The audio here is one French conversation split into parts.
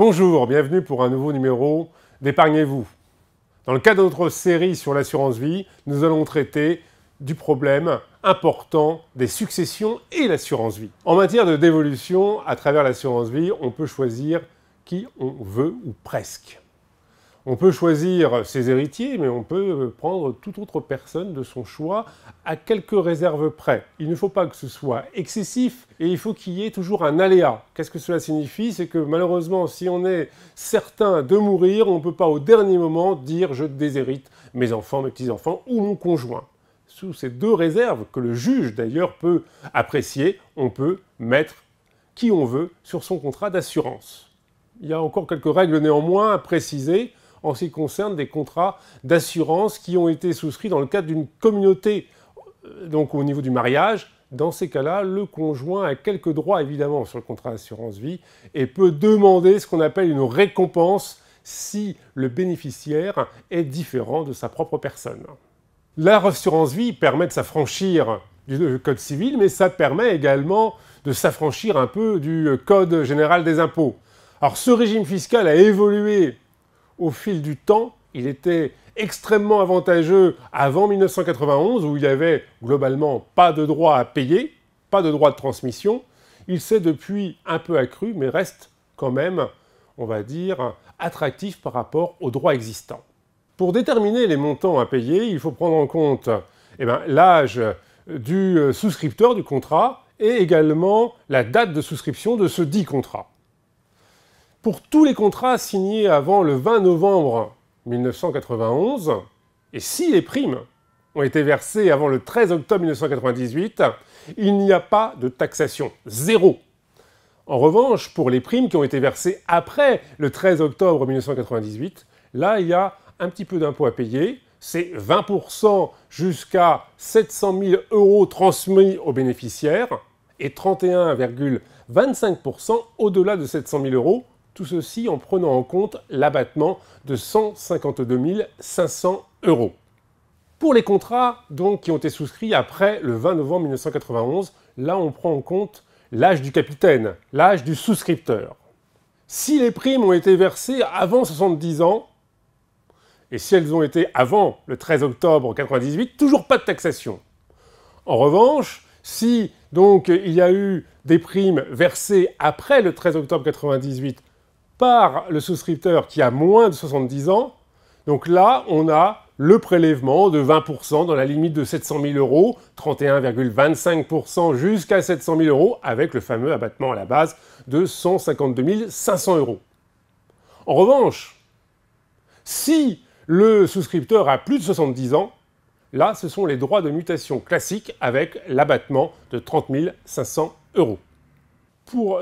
Bonjour, bienvenue pour un nouveau numéro d'Épargnez-vous. Dans le cadre de notre série sur l'assurance vie, nous allons traiter du problème important des successions et l'assurance vie. En matière de dévolution, à travers l'assurance vie, on peut choisir qui on veut ou presque. On peut choisir ses héritiers, mais on peut prendre toute autre personne de son choix à quelques réserves près. Il ne faut pas que ce soit excessif et il faut qu'il y ait toujours un aléa. Qu'est-ce que cela signifie? C'est que malheureusement, si on est certain de mourir, on ne peut pas au dernier moment dire « je déshérite mes enfants, mes petits-enfants ou mon conjoint ». Sous ces deux réserves, que le juge d'ailleurs peut apprécier, on peut mettre qui on veut sur son contrat d'assurance. Il y a encore quelques règles néanmoins à préciser en ce qui concerne des contrats d'assurance qui ont été souscrits dans le cadre d'une communauté, donc au niveau du mariage. Dans ces cas-là, le conjoint a quelques droits évidemment sur le contrat d'assurance vie et peut demander ce qu'on appelle une récompense si le bénéficiaire est différent de sa propre personne. L'assurance vie permet de s'affranchir du code civil, mais ça permet également de s'affranchir un peu du code général des impôts. Alors ce régime fiscal a évolué au fil du temps. Il était extrêmement avantageux avant 1991, où il n'y avait globalement pas de droit à payer, pas de droit de transmission. Il s'est depuis un peu accru, mais reste quand même, on va dire, attractif par rapport aux droits existants. Pour déterminer les montants à payer, il faut prendre en compte l'âge du souscripteur du contrat et également la date de souscription de ce dit contrat. Pour tous les contrats signés avant le 20 novembre 1991, et si les primes ont été versées avant le 13 octobre 1998, il n'y a pas de taxation, zéro. En revanche, pour les primes qui ont été versées après le 13 octobre 1998, là, il y a un petit peu d'impôt à payer. C'est 20% jusqu'à 700 000 € transmis aux bénéficiaires et 31,25% au-delà de 700 000 €. Tout ceci en prenant en compte l'abattement de 152 500 €. Pour les contrats donc, qui ont été souscrits après le 20 novembre 1991, là on prend en compte l'âge du capitaine, l'âge du souscripteur. Si les primes ont été versées avant 70 ans, et si elles ont été avant le 13 octobre 1998, toujours pas de taxation. En revanche, si donc il y a eu des primes versées après le 13 octobre 1998, par le souscripteur qui a moins de 70 ans, donc là, on a le prélèvement de 20% dans la limite de 700 000 €, 31,25% jusqu'à 700 000 €, avec le fameux abattement à la base de 152 500 €. En revanche, si le souscripteur a plus de 70 ans, là, ce sont les droits de mutation classiques avec l'abattement de 30 500 €.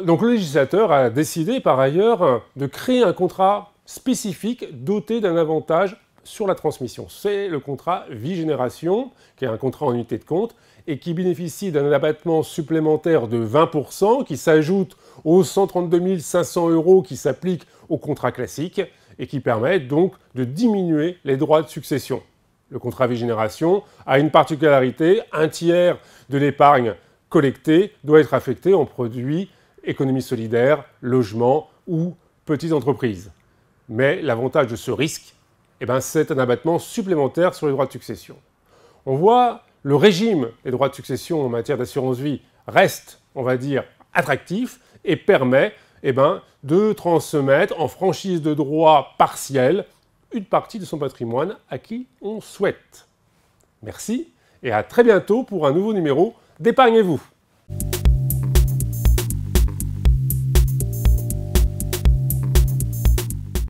Donc le législateur a décidé par ailleurs de créer un contrat spécifique doté d'un avantage sur la transmission. C'est le contrat vie-génération, qui est un contrat en unité de compte, et qui bénéficie d'un abattement supplémentaire de 20%, qui s'ajoute aux 132 500 € qui s'appliquent au contrat classique, et qui permet donc de diminuer les droits de succession. Le contrat vie-génération a une particularité, un tiers de l'épargne collectée doit être affectée en produits économie solidaire, logement ou petites entreprises. Mais l'avantage de ce risque, c'est un abattement supplémentaire sur les droits de succession. On voit le régime des droits de succession en matière d'assurance vie reste, on va dire, attractif et permet de transmettre en franchise de droit partiel une partie de son patrimoine à qui on souhaite. Merci et à très bientôt pour un nouveau numéro d'Épargnez-vous.